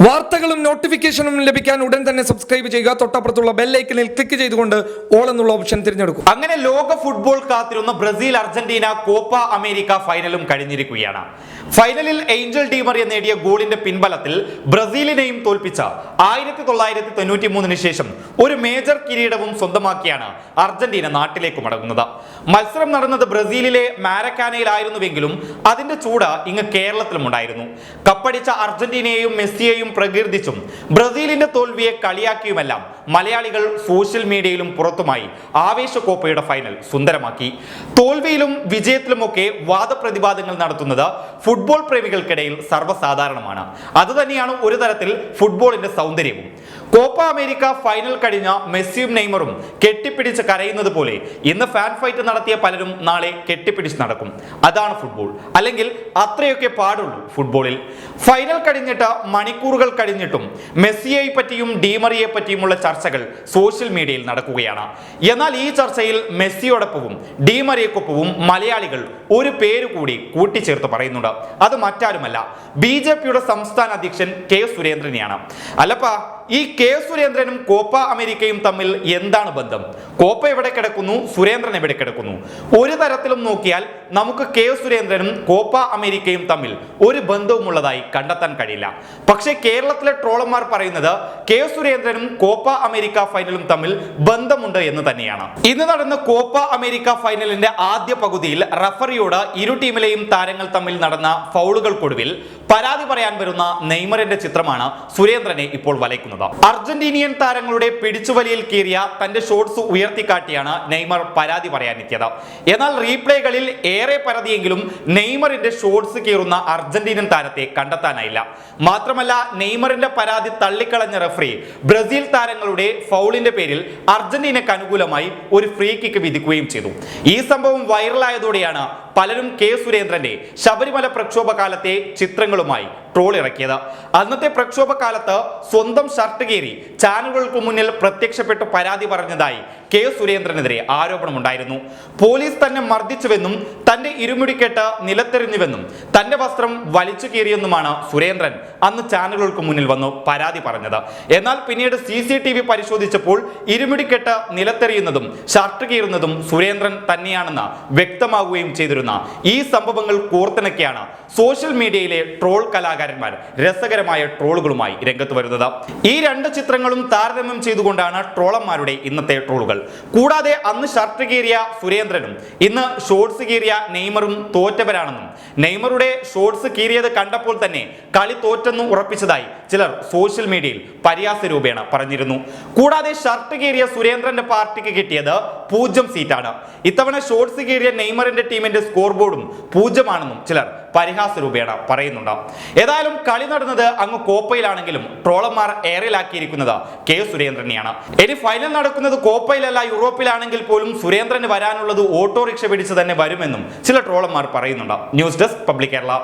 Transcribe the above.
വാർത്തകളും നോട്ടിഫിക്കേഷനും ലഭിക്കാൻ ഉടൻ തന്നെ സബ്സ്ക്രൈബ് ചെയ്യുക. തൊട്ടപ്പുറത്തുള്ള ബെൽ ഐക്കണിൽ ക്ലിക്ക് ചെയ്തുകൊണ്ട് ഓൾ എന്നുള്ള ഓപ്ഷൻ തിരഞ്ഞെടുക്കും. അങ്ങനെ ലോക ഫുട്ബോൾ കാത്തിരുന്ന ബ്രസീൽ അർജന്റീന കോപ്പ അമേരിക്ക ഫൈനലും കഴിഞ്ഞിരിക്കുകയാണ്. ഫൈനലിൽ ഏഞ്ചൽ ഡി മറിയ നേടിയ ഗോളിന്റെ പിൻബലത്തിൽ ബ്രസീലിനെയും തോൽപ്പിച്ച 1993 ശേഷം ഒരു മേജർ കിരീടവും സ്വന്തമാക്കിയാണ് അർജന്റീന നാട്ടിലേക്ക് മടങ്ങുന്നത്. മത്സരം നടന്നത് ബ്രസീലിലെ മാരക്കാനയിലായിരുന്നുവെങ്കിലും അതിന്റെ ചൂട് ഇങ്ങ് കേരളത്തിലും ഉണ്ടായിരുന്നു. കപ്പടിച്ച അർജന്റീനയെയും മെസ്സിയെയും പ്രകീർത്തിച്ചും ബ്രസീലിന്റെ തോൽവിയെ കളിയാക്കിയുമെല്ലാം മലയാളികൾ സോഷ്യൽ മീഡിയയിലും പുറത്തുമായി ആവേശക്കോപ്പയുടെ ഫൈനൽ സുന്ദരമാക്കി. തോൽവിയിലും വിജയത്തിലുമൊക്കെ വാദപ്രതിവാദങ്ങൾ നടത്തുന്നത് ഫുട്ബോൾ പ്രേമികൾക്കിടയിൽ സർവ്വസാധാരണമാണ്. അതുതന്നെയാണ് ഒരു തരത്തിൽ ഫുട്ബോളിന്റെ സൗന്ദര്യവും. കോപ്പ അമേരിക്ക ഫൈനൽ കഴിഞ്ഞ മെസ്സിയും നെയ്മറും കെട്ടിപ്പിടിച്ച് കരയുന്നത് പോലെ ഇന്ന് ഫാൻ ഫൈറ്റ് നടത്തിയ പലരും നാളെ കെട്ടിപ്പിടിച്ച് നടക്കും. അതാണ് ഫുട്ബോൾ, അല്ലെങ്കിൽ അത്രയൊക്കെ പാടുള്ളൂ ഫുട്ബോളിൽ. ഫൈനൽ കഴിഞ്ഞിട്ട് മണിക്കൂറുകൾ കഴിഞ്ഞിട്ടും മെസ്സിയെ പറ്റിയും ഡീമറിയെ പറ്റിയുമുള്ള ചർച്ചകൾ സോഷ്യൽ മീഡിയയിൽ നടക്കുകയാണ്. എന്നാൽ ഈ ചർച്ചയിൽ മെസ്സിയോടൊപ്പവും ഡീമറിയക്കൊപ്പവും മലയാളികൾ ഒരു പേര് കൂടി കൂട്ടിച്ചേർത്ത് പറയുന്നുണ്ട്. അത് മറ്റാരുമല്ല, BJP സംസ്ഥാന അധ്യക്ഷൻ കെ സുരേന്ദ്രനെയാണ്. അല്ലപ്പാ, ഈ കെ സുരേന്ദ്രനും കോപ്പ അമേരിക്കയും തമ്മിൽ എന്താണ് ബന്ധം? കോപ്പ എവിടെ കിടക്കുന്നു, സുരേന്ദ്രൻ എവിടെ കിടക്കുന്നു? ഒരു തരത്തിലും നോക്കിയാൽ നമുക്ക് കെ സുരേന്ദ്രനും കോപ്പ അമേരിക്കയും തമ്മിൽ ഒരു ബന്ധവുമുള്ളതായി കണ്ടെത്താൻ കഴിയില്ല. പക്ഷേ കേരളത്തിലെ ട്രോളന്മാർ പറയുന്നത് കെ സുരേന്ദ്രനും കോപ്പ അമേരിക്ക ഫൈനലും തമ്മിൽ ബന്ധമുണ്ട് എന്ന് തന്നെയാണ്. ഇന്ന് നടന്ന കോപ്പ അമേരിക്ക ഫൈനലിന്റെ ആദ്യ പകുതിയിൽ റഫറിയോട് ഇരു ടീമിലെയും താരങ്ങൾ തമ്മിൽ നടന്ന ഫൗളുകൾക്കൊടുവിൽ പരാതി പറയാൻ വരുന്ന നെയ്മറിന്റെ ചിത്രമാണ് സുരേന്ദ്രനെ ഇപ്പോൾ വലയ്ക്കുന്നത്. അർജന്റീനിയൻ താരങ്ങളുടെ പിടിച്ചുവലിയിൽ കീറിയ തന്റെ ഷോട്ട്സ് ഉയർത്തിക്കാട്ടിയാണ് നെയ്മർ പരാതി പറയാനെത്തിയത്. എന്നാൽ റീപ്ലേകളിൽ ഏറെ പരാതിയെങ്കിലും നെയ്മറിന്റെ ഷോട്ട്സ് കീറുന്ന അർജന്റീനൻ താരത്തെ കണ്ടെത്താനായില്ല. മാത്രമല്ല, നെയ്മറിന്റെ പരാതി തള്ളിക്കളഞ്ഞ റഫറി ബ്രസീൽ താരങ്ങളുടെ ഫൗളിന്റെ പേരിൽ അർജന്റീനക്ക് അനുകൂലമായി ഒരു ഫ്രീ കിക്ക് വിധിക്കുകയും ചെയ്തു. ഈ സംഭവം വൈറലായതോടെയാണ് പലരും കെ സുരേന്ദ്രന്റെ ശബരിമല പ്രക്ഷോഭ കാലത്തെ ചിത്രങ്ങളുമായി ട്രോൾ ഇറക്കിയത്. അന്നത്തെ പ്രക്ഷോഭ കാലത്ത് സ്വന്തം ഷർട്ട് കീറി ചാനലുകൾക്ക് മുന്നിൽ പ്രത്യക്ഷപ്പെട്ട് പരാതി പറഞ്ഞതായി കെ സുരേന്ദ്രനെതിരെ ആരോപണമുണ്ടായിരുന്നു. പോലീസ് തന്നെ മർദ്ദിച്ചുവെന്നും തന്റെ ഇരുമുടിക്കെട്ട് നിലത്തെറിഞ്ഞുവെന്നും തന്റെ വസ്ത്രം വലിച്ചു കീറിയെന്നുമാണ് സുരേന്ദ്രൻ അന്ന് ചാനലുകൾക്ക് മുന്നിൽ വന്നു പരാതി പറഞ്ഞത്. എന്നാൽ പിന്നീട് CCTV പരിശോധിച്ചപ്പോൾ ഇരുമുടിക്കെട്ട് നിലത്തെറിയുന്നതും ഷർട്ട് കീറുന്നതും സുരേന്ദ്രൻ തന്നെയാണെന്ന് വ്യക്തമാവുകയും ചെയ്തിരുന്നു. ഈ സംഭവങ്ങൾ കോർത്തിണക്കിയാണ് സോഷ്യൽ മീഡിയയിലെ ട്രോൾ കലാകാരന്മാർ രസകരമായ ട്രോളുകളുമായി രംഗത്ത് വരുന്നത്. ഈ രണ്ട് ചിത്രങ്ങളും താരതമ്യം ചെയ്തുകൊണ്ടാണ് ട്രോളന്മാരുടെ ഇന്നത്തെ ട്രോളുകൾ. കൂടാതെ അന്ന് ഷർട്ട് കീറിയ സുരേന്ദ്രനും ഇന്ന് ഷോർട്സ് കീറിയ നെയ്മറും തോറ്റവരാണെന്നും നെയ്മറുടെ ഷോർട്സ് കീറിയത് കണ്ടപ്പോൾ തന്നെ കളി തോറ്റെന്നും ഉറപ്പിച്ചതായി ചിലർ സോഷ്യൽ മീഡിയയിൽ പരിഹാസരൂപേണ പറഞ്ഞിരുന്നു. കൂടാതെ ഷർട്ട് കീറിയ സുരേന്ദ്രന്റെ പാർട്ടിക്ക് കിട്ടിയത് 0 സീറ്റാണ്. ഇത്തവണ ഷോർട്സ് കീറിയ നെയ്മറിന്റെ ടീമിന്റെ സ്കോർ ബോർഡും 0 ആണെന്നും ചിലർ പരിഹാസരൂപേണ പറയുന്നുണ്ട്. ഏതായാലും കളി നടന്നത് അങ്ങ് കോപ്പയിലാണെങ്കിലും ട്രോളന്മാർ എയറിലാക്കിയിരിക്കുന്നത് കെ സുരേന്ദ്രനെയാണ്. ഇനി ഫൈനൽ നടക്കുന്നത് കോപ്പയിലല്ല, യൂറോപ്പിലാണെങ്കിൽ പോലും സുരേന്ദ്രന് വരാനുള്ളത് ഓട്ടോറിക്ഷ പിടിച്ച് തന്നെ വരുമെന്നും ചില ട്രോളന്മാർ പറയുന്നുണ്ട്. News desk public Kerala.